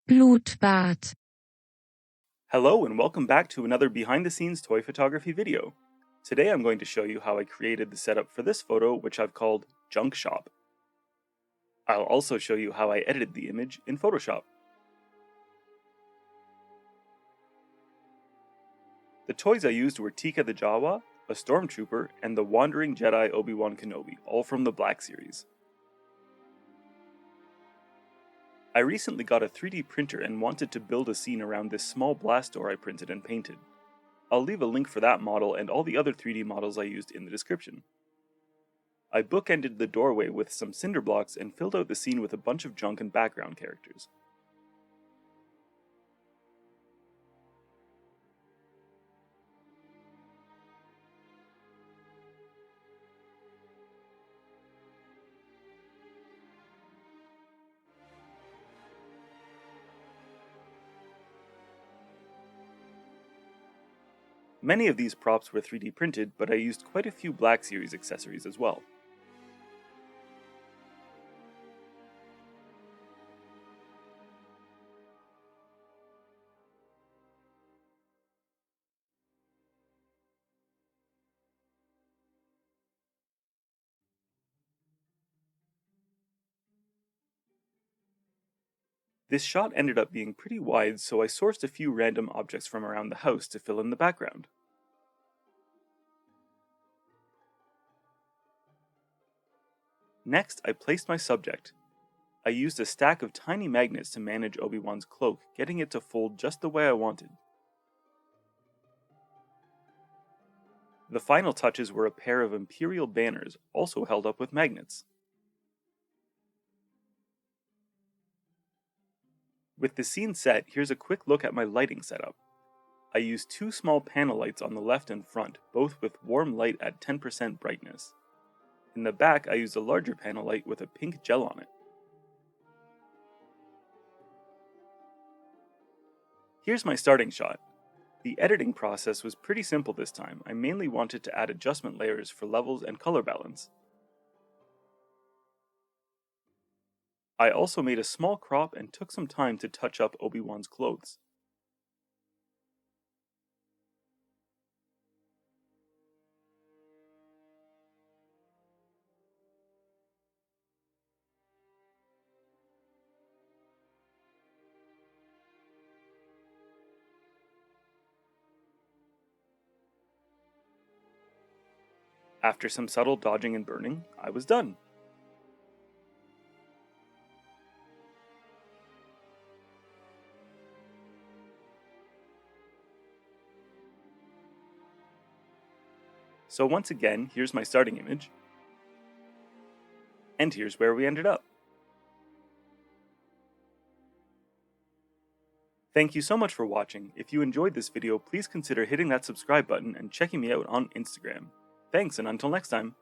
Blutbad. Hello and welcome back to another behind-the-scenes toy photography video. Today I'm going to show you how I created the setup for this photo, which I've called Junk Shop. I'll also show you how I edited the image in Photoshop. The toys I used were Teeka the Jawa, a Stormtrooper, and the Wandering Jedi Obi-Wan Kenobi, all from the Black series. I recently got a 3D printer and wanted to build a scene around this small blast door I printed and painted. I'll leave a link for that model and all the other 3D models I used in the description. I bookended the doorway with some cinder blocks and filled out the scene with a bunch of junk and background characters. Many of these props were 3D printed, but I used quite a few Black Series accessories as well. This shot ended up being pretty wide, so I sourced a few random objects from around the house to fill in the background. Next, I placed my subject. I used a stack of tiny magnets to manage Obi-Wan's cloak, getting it to fold just the way I wanted. The final touches were a pair of Imperial banners, also held up with magnets. With the scene set, here's a quick look at my lighting setup. I used two small panel lights on the left and front, both with warm light at 10% brightness. In the back, I used a larger panel light with a pink gel on it. Here's my starting shot. The editing process was pretty simple this time. I mainly wanted to add adjustment layers for levels and color balance. I also made a small crop and took some time to touch up Obi-Wan's clothes. After some subtle dodging and burning, I was done. So once again, here's my starting image, and here's where we ended up. Thank you so much for watching. If you enjoyed this video, please consider hitting that subscribe button and checking me out on Instagram. Thanks, and until next time.